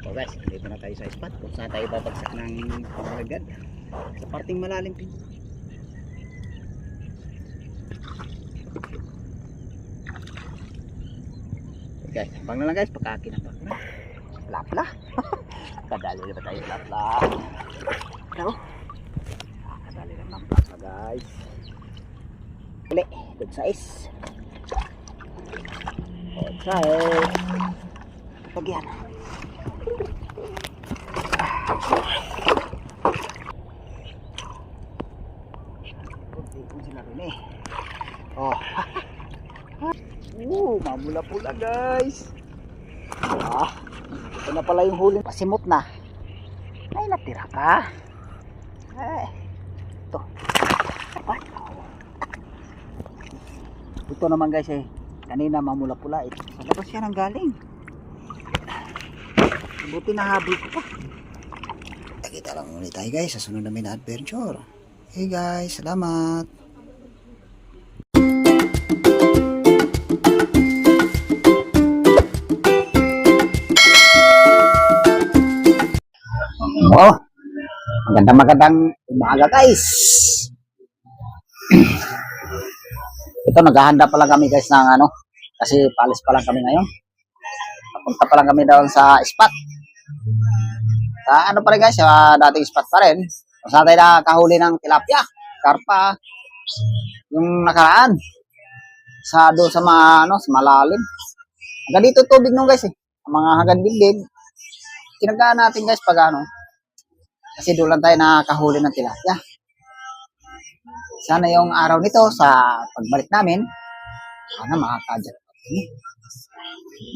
So guys, dito na tayo sa spot kung saan tayo babagsak ng pangagad sa parting malalim. Guys, abang na lang guys, pagkakinabak na lapla. Kadali na ba tayo lapla? Ano? Kadali na lapla guys. Uli, good size. Good size. Pagyan. Kung sila rin eh. Oh. Mamula-pula guys. Ito na pala yung huli. Pasimot na. Ay, natira pa. Ito. Ito naman guys eh. Kanina mamula-pula. Sa labas siya nang galing. Buti na habol ko pa. Kita lang ulit tayo guys sa sunod namin na adventure. Hey guys, salamat. Oh, magandang umaga guys. Ito naghahanda pa lang kami guys ng ano, kasi palis pa lang kami ngayon. Papunta pa lang kami doon sa spot. Sa ano pa rin guys, sa dating spot pa rin. Kung saan tayo nakahuli ng tilapia, karpa, yung nakaraan. Sa doon sa sa malalim. Hanggang dito tubig nung guys eh. Mga hanggang dibdib. Kinagaan natin guys pag ano. Kasi doon lang tayo nakahuli ng tilapia. Sana yung araw nito sa pagbalik namin, sana makakadyak pa kami.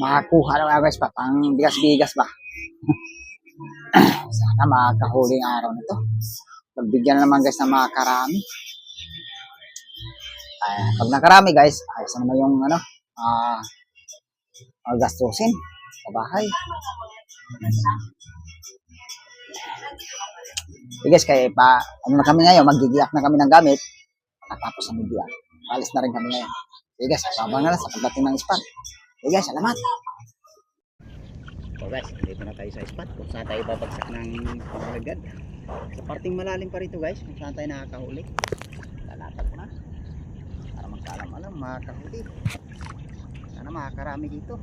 Makakuha na guys pa, pang bigas-bigas ba. Sana makakahuli yung araw nito. Pagbigyan na naman guys ng mga karami. Pag nakarami guys, ayos naman yung ano, gastusin sa bahay. Guys, kaya pa ano na kami ngayon, magigiyak na kami ng gamit. Tapos sa media, alis na rin kami ngayon. Guys, sabang na lang sa pagdating ng spot. Guys, salamat. So guys, dito na tayo sa spot kung saan tayo babagsak ng pangagad sa parting malalim pa rito guys, kung saan tayo nakakahuli. Lalatag ko na para magkaalam-alam makakahuli. Sana makakarami dito.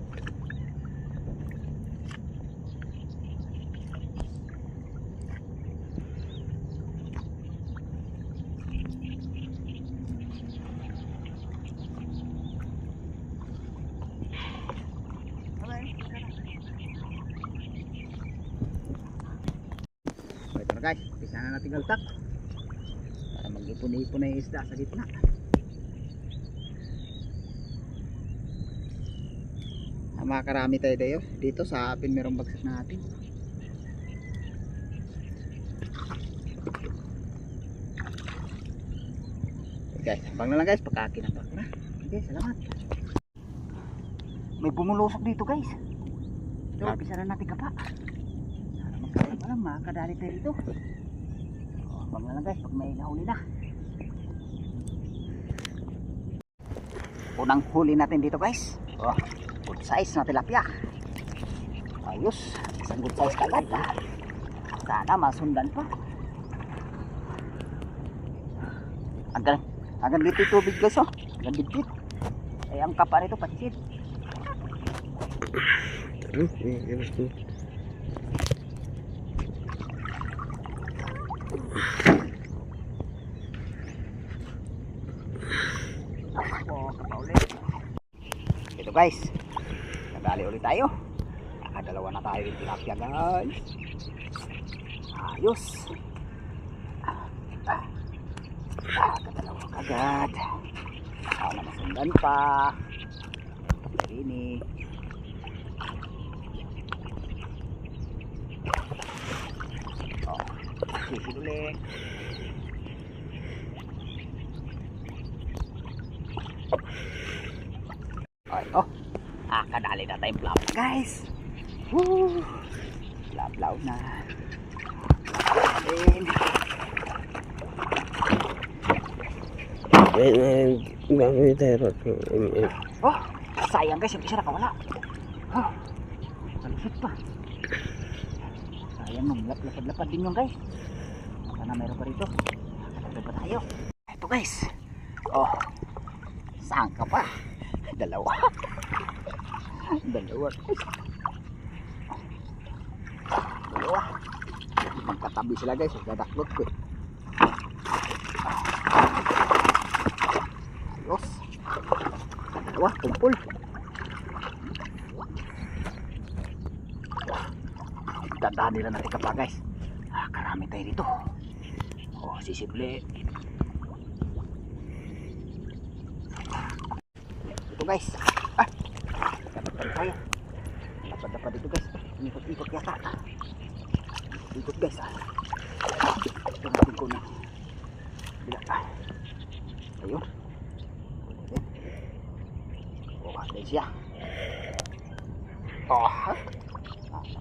Guys, umpisa na natin galtak para mag-ipon-ipon na yung isda sa gitna. Makakarami tayo dito sa apin, merong bagsak na atin. Guys, abang na lang guys, pagkakinabak na. Okay, salamat. May bumulusok dito guys. Ito, umpisa na natin kapa. Alam, makakadali tayo dito. Abang na lang guys pag may nahuli na. Unang huli natin dito guys. Good size na tilapia. Ayos, isang good size kagad. Sana masundan pa. Hanggang dito tubig guys oh. Hanggang dipit. Ay ang kapa nito patsit. Ito guys, nadali ulit tayo. Nakadalawa na tayo yung tilapia guys. Ayos. Nakadalawa kagad. Sana masundan pa. Ini sisi ulit. Kadali na tayong plap guys. Laplaw na. Oh, sayang guys, yung isa nakawala. Kalusot pa. Ayan mo, lapad-lapad din yung guys. Sana meron pa rito. Lapad pa tayo. Ito guys. Oh, saan ka pa? Dalawa. Dalawa. Dalawa. Magkatabi sila guys. Dadaklot ko. Ayos. Dalawa, kumpul. Tandaan nila natin ka pa guys. Karami tayo dito. Oh, sisibli. Ito guys. Dapat tayo. Dapat dito guys. Ikot yata. Ikot guys. Ito natin ko na. Bila. Ayun. Oh, ada siya. Oh.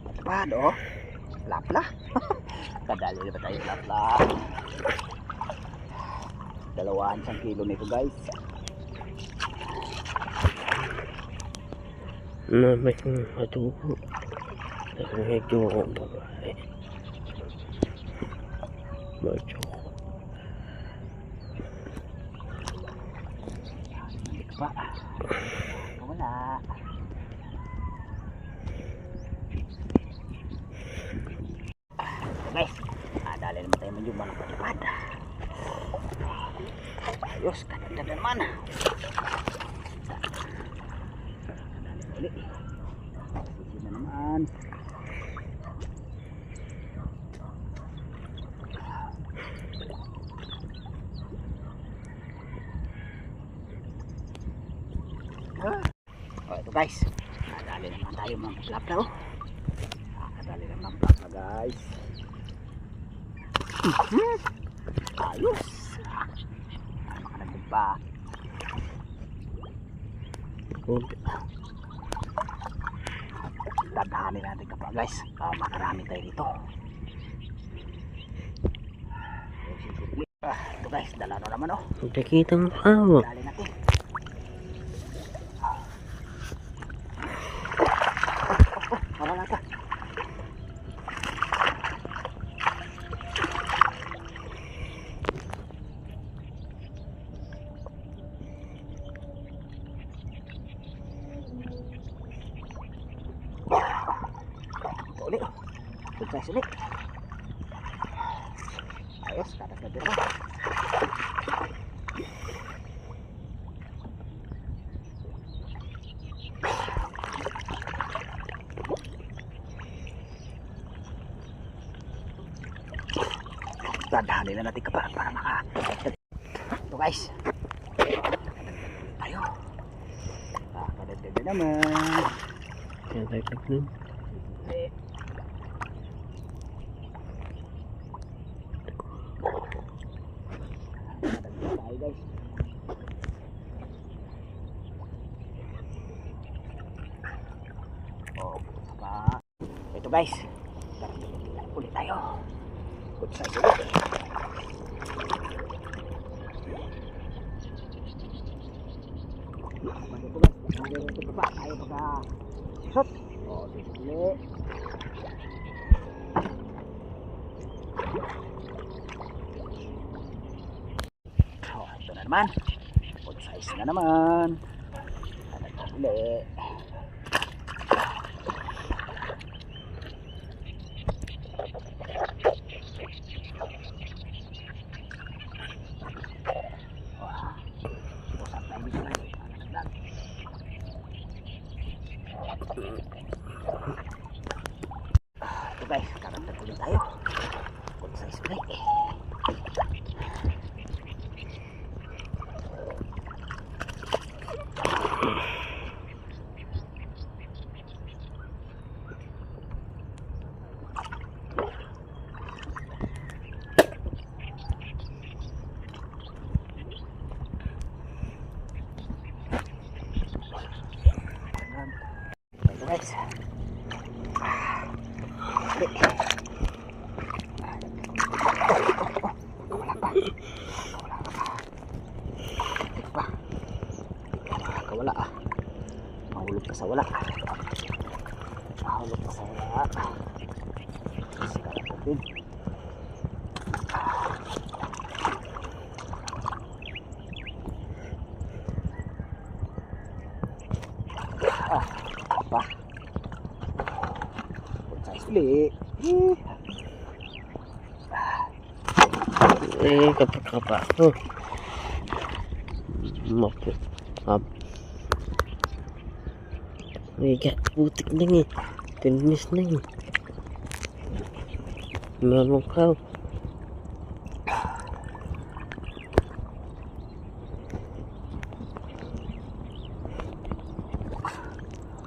Lapad oh. Lapla. Kadali na ba tayo lapla? 200 kilo nito guys. May matuko. Medyo babae. Medyo. Hindi pa. Wala. Guys, dali naman tayo medyo malapad-lapad. Ayos, kananda naman. Dali. Sisi na naman. Oh, ito guys. Dali naman tayo mga plapla oh. Dali naman plapla guys. Ayos. Makanagod pa. Tadahanin natin kapag guys. Makarami tayo dito. Ito guys, dala na naman oh. Nakikita mo kawo. Dali natin. Wala ka. Ulit oh. Sukses ulit. Ayos, katas na dito. Tadahanin na natin para maka. Ito guys. Tayo. Kadagdag na naman. Kadagdag nun. Tayo guys. Oh, pa. Ito guys. Ulit tayo. Good size ulit. Ito guys. Ito pa. Tayo pagka sisot. Oh, sisot. Oh, ito na naman. Good size na naman. Ano ulit. Ito guys, karagdag ulit tayo. Good size ulit. Ito guys. Wala ah. Mahulog ka sa wala. Mahulog ka sa wala. natin. Pa. Size ulit. Kapag ako. Mapo. Putik na nga. Tinmis na nga. Malungkaw.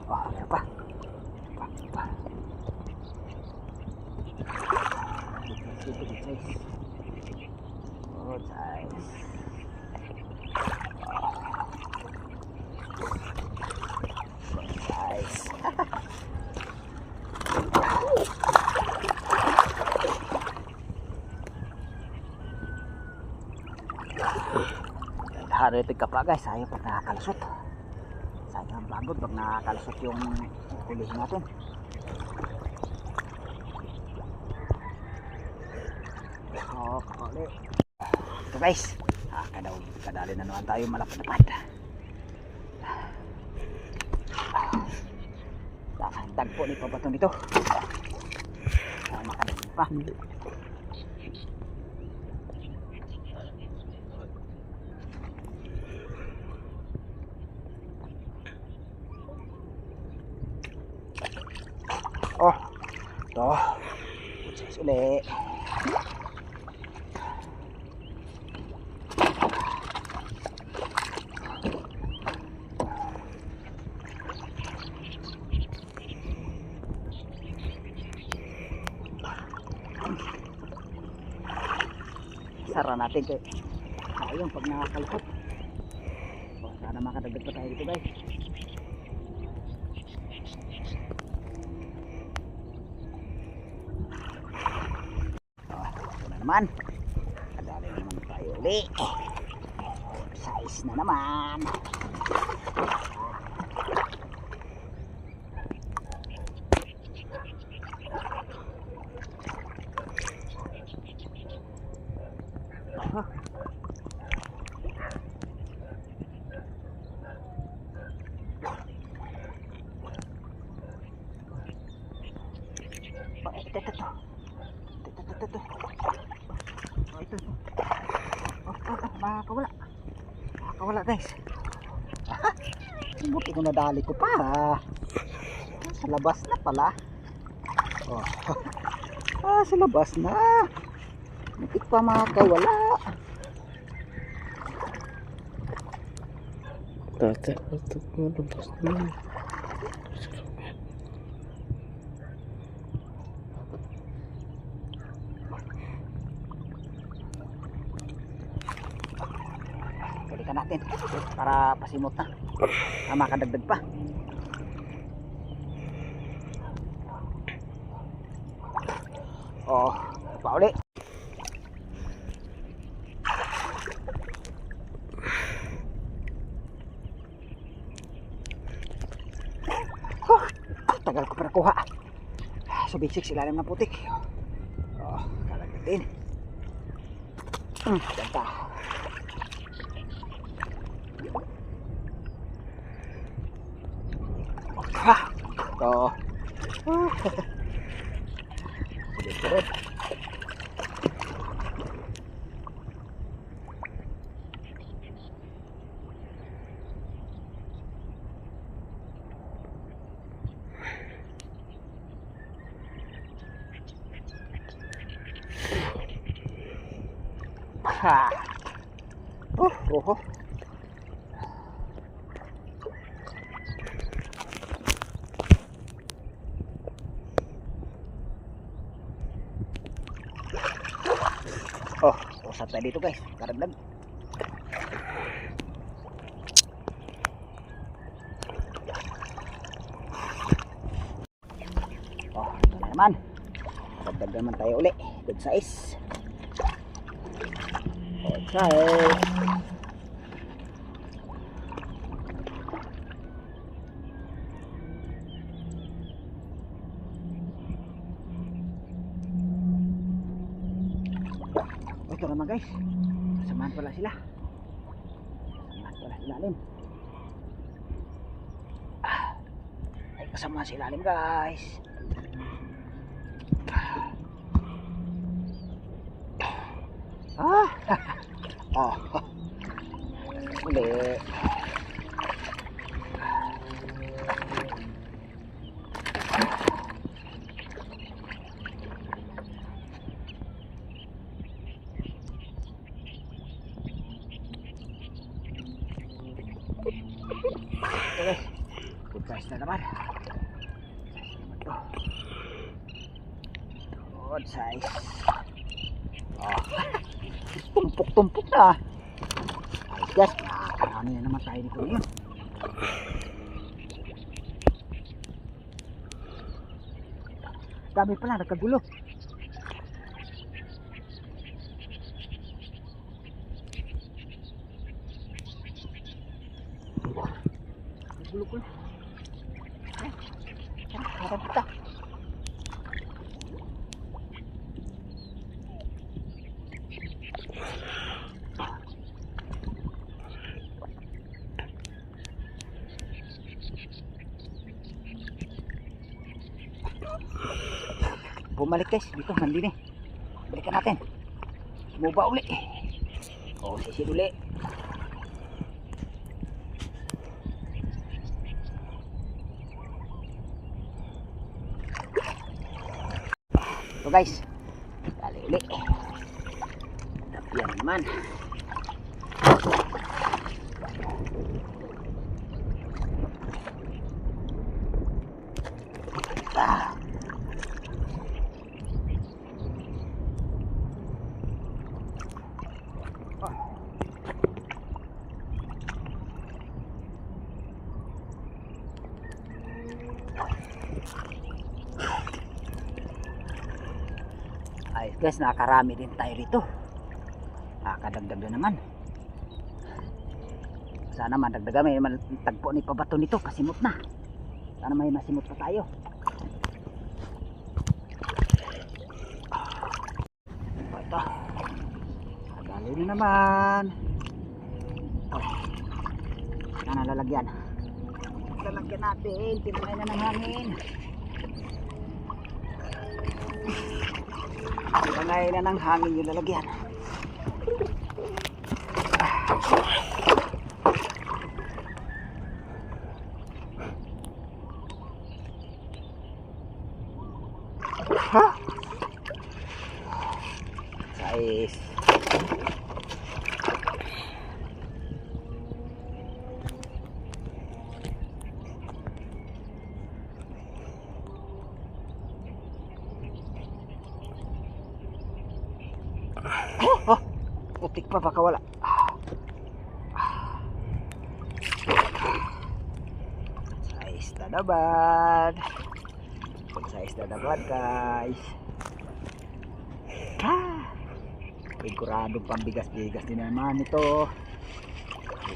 Meron pa. Good size. Good size. Haritig ka pa guys, ayaw pag nakakalusot. Sayang ang pagod pag nakakalusot yung hulihin natin. Oh, kakali. Ito guys, kadali na naman tayo malapad-lapad. Tagpo ni pabatong dito. Makadaling pa. Oh, ito. Size ulit. Sara natin kay ayun pag nakakalpot. Oh, sana makadagdag pa tayo dito guys. Naman kadali naman tayo ulit. Size na naman. Makakawala guys. Buti ko nadali ko pa. Sa labas na pala. Oh. Sa labas na. Buti pa makakawala. Tata, ito ko labas na. Balikan natin para pasimot na. Makadagdag pa. Oh, pa ulit. Tagal ko para kuha. So basic ilalim ng putik. Oh, kalagatin. Ganda. Oh. Sulit-sulit. Ha. Oh. Oh, usap tayo dito guys. Karagdag. Oh, ito na naman. Karagdag naman tayo uli. Good size. Good size. ito naman guys. Samahan pala sila. Samahan pala sa ilalim. Ay kasama sa ilalim guys. Oh. Uli. Okay. Good size na naman. Good size. Oh. Tumpok-tumpok na. Ayos guys, nakakarami na naman tayo dito ngayon. Dami pala, nagkagulo. Nagkagulo ko. Harap kita. Bumalik guys, dito, nandini. Balikan natin. Sumuba uli. O, sisid uli. Ito guys. Dali uli. Tapian naman. Ayos guys, nakarami din tayo rito. Nakakadagdag na naman. Sana madagdagan, may naman tagpo ni pabato nito, kasimot na. Sana may masimot pa tayo. Ito. Nagali na naman. Sana lalagyan. Lalagyan natin, tinanay na ng hangin. Tinanay na ng hangin yung lalagyan. Ha? Size. Oh, putik pa, baka wala. Size na naman. Size na naman guys. Siguradong pambigas-bigas din naman ito.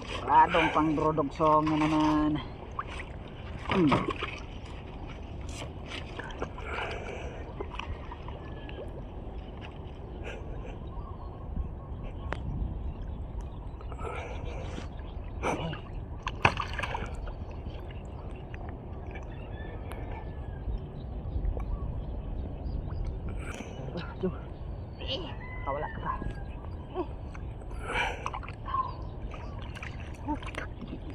Siguradong pang drodogsong na naman. Kawala ka pa.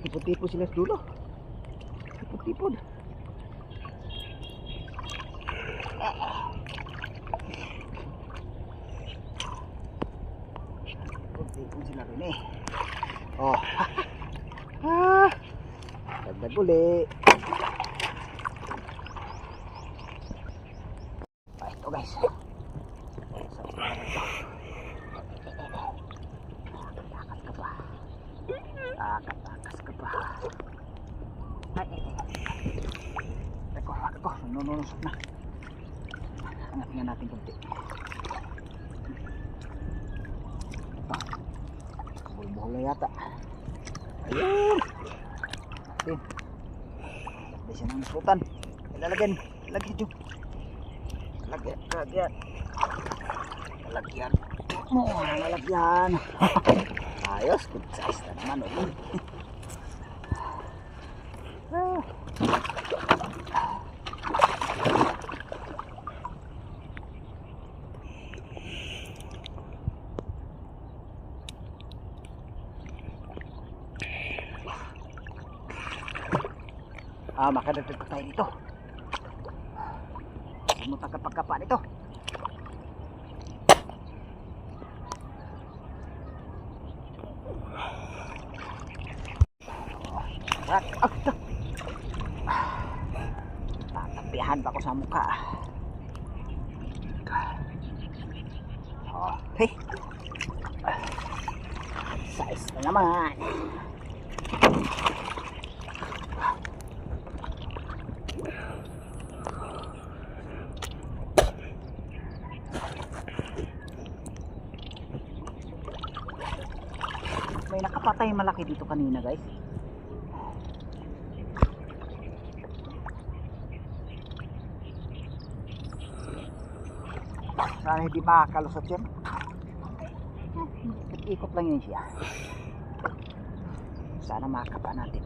Tipod-tipod sila sa dulo. Tipod-tipod. Tipod-tipod sila rin eh. Oh. Dagdag uli. Ito guys. Takas ka pa. Ay. Ako, nunusok na. Angat nga natin kunti. Bulbuhol na yata. Ayun. Atin. Hindi siya nang sutan. Ilalagyan. Lagyan dyan. Lagyan. Malagyan. Ayos, good size na naman. Makadagdag pa tayo dito. Sumunta kapag kapa nito. Tatapihan pa ko sa mukha. Okay. Size na naman. May nakapatay malaki dito kanina, guys. Sana hindi makakalusot yan. Ikot lang yun siya. Sana makapa natin.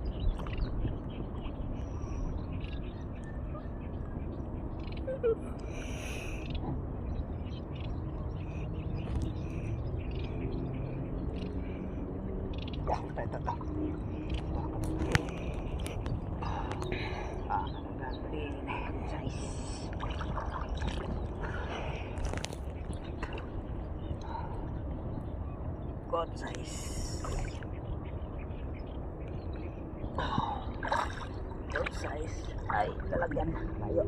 Ito. Nagagawin. Size. God size. God size. Ay, lalagyan. Tayo.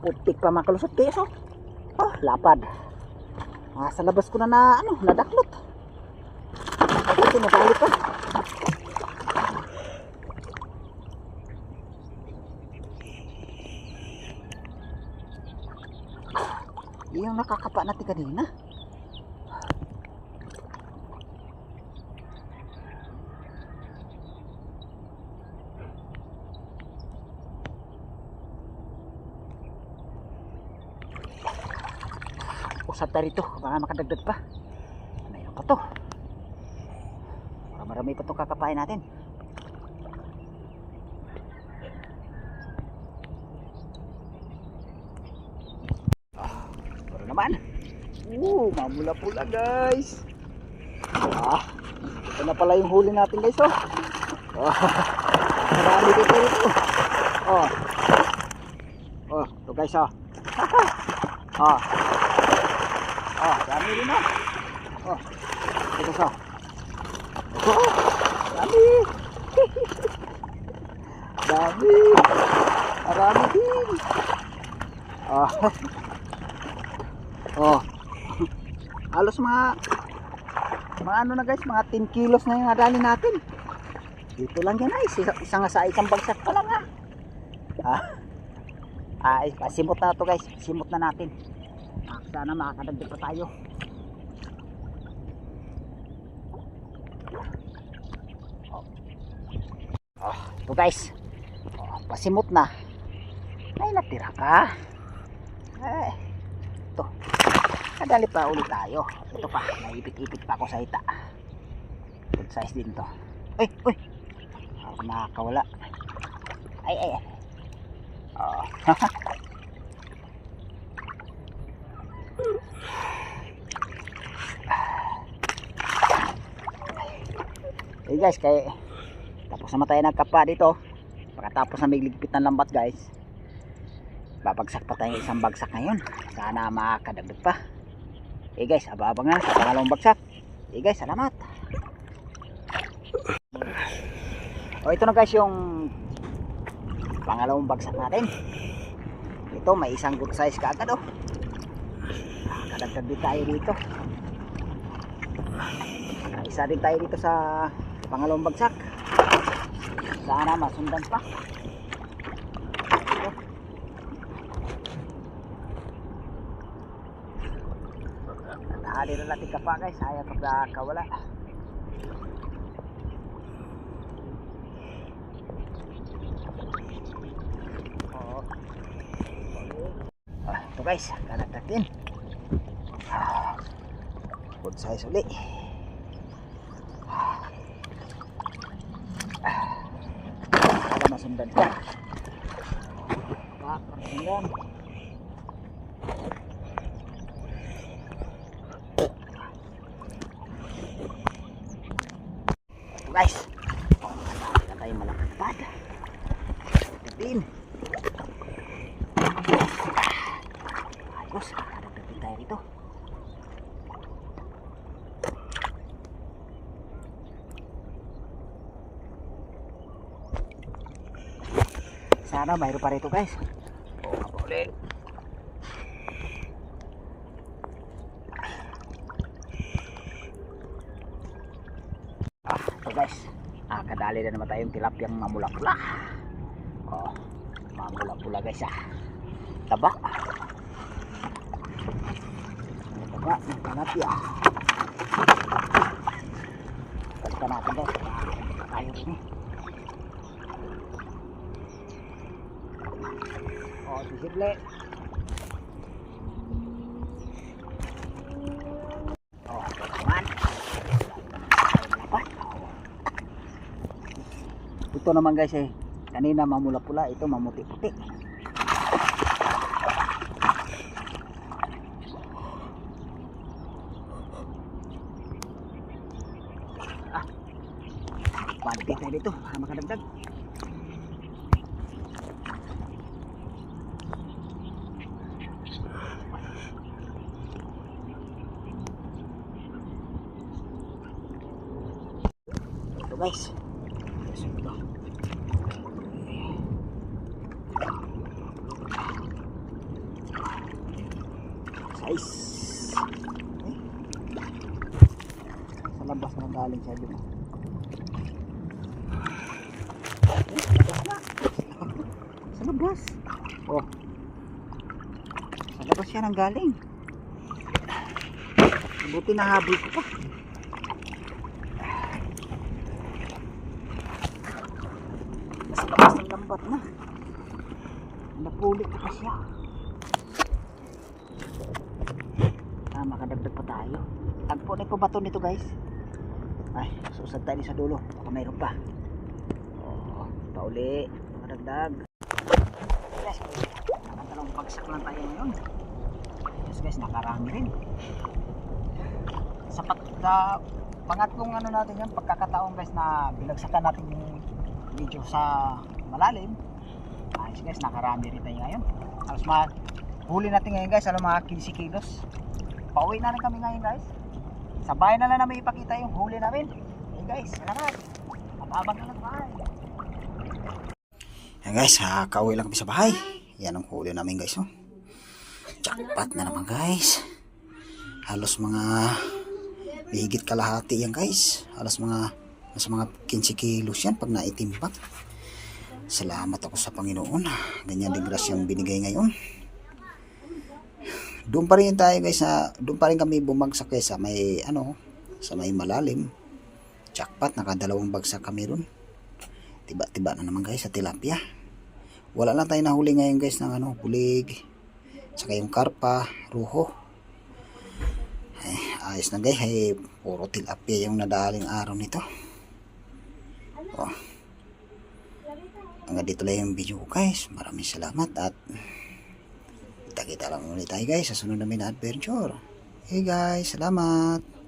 Putik pa makalusot keso. Lapad. Sa labas ko na nadaklot. Ito nabalik pa. Yung nakakapa natin kanina. Usap tayo rito, baka makadagdag pa. Mayroon pa to. Marami pa itong kakapain natin. Pero naman. Mamula-pula guys. Ito na pala yung huli natin guys. Marami dito rito. Ito guys. Dami rin ito sa. Dami. Dami. Marami din. Halos mga ano na guys, mga 10 kilos na yung nadali natin. Dito lang yan ay, isang bagsak pa lang simot na to guys, simot na natin. Sana makakadagdag pa tayo. Ito guys, pasimot na. Ay, natira pa. Ito, kadali pa ulit tayo. Ito pa, naipit-ipit pa ako sa hita. Good size din to. Uy, nakakawala. Ay. Hey guys, tapos naman tayo nagkapa dito. Pagkatapos na may ligpit ng lambat guys, babagsak pa tayo isang bagsak ngayon. Sana makakadagdag pa. Hey guys, abang-abang na sa pangalawang bagsak. Hey guys, salamat. Ito na guys yung pangalawang bagsak natin. Ito may isang good size kaagad kadagdag din tayo dito. Isa din tayo dito sa pangalawang bagsak. Sana masundan pa. Ito. Dali na natin kapa guys, ayaw kawala. Oo. Ito guys, kanak natin. Good size ulit. Para masundan ka. Masundan. Ito guys. Wala tayong malapad. Titin. Ayos, nakadagdating tayo rito. Sana mayroon pa rito guys. Oo, ulit. Ito guys. Kadali na naman tayong tilapyang mamula-pula. Oh, mamula-pula guys Taba. Taba ng tilapya. Balikan natin guys. Tayo rin Oh, sisible. Oh, teman. Ito naman guys kanina mamula-pula, ito mamuti-puti. Panti tayo dito, makadagdag. Ito guys. Size. Sa labas na galing siya dito. Sa labas. Oh. Sa labas siya nang galing. Buti na habol ko pa. Nasa labas ng lambat na. Napulit ko pa siya. Makadagdag pa tayo. Tagpo na po bato nito guys. Ay, susad tayo sa dulo. Baka mayroon pa. Oh, pauli. Makadagdag. Yes, nakatalong pagsak lang tayo ngayon. Yes guys, nakarami rin. Sapat sa pangatlong natin yan, pagkakataon guys na binagsakan natin yung video sa malalim. Ayos guys, nakarami rin tayo ngayon. Tapos huli natin ngayon guys, mga 15 kilos. Pauwi na rin kami ngayon guys. Sa bahay na lang namin ipakita yung huli namin. Hey guys, salamat. Abang na lang bahay. Yan guys, kauwi lang kami sa bahay. Yan ang huli namin guys. Oh. Jackpot na naman guys. Halos mga higit kalahati yan guys. Halos nasa mga 15 kilos yan pag naitimbang. Salamat ako sa Panginoon. Ganyan din grasyang binigay ngayon. Doon pa rin tayo guys doon pa rin kami bumagsak guys sa may sa may malalim. Jackpot, nakadalawang bagsak kami ron. Tiba-tiba na naman guys sa tilapia. Wala lang tayo nahuli ngayon guys ng bulig. Saka yung karpa, ruho. Ay, ayos na guys, puro tilapia yung nadaling araw nito. Oh. Hanggang dito lang yung video ko guys. Maraming salamat at kita lang ulit tayo guys sa sunod namin na adventure. Hey guys, salamat.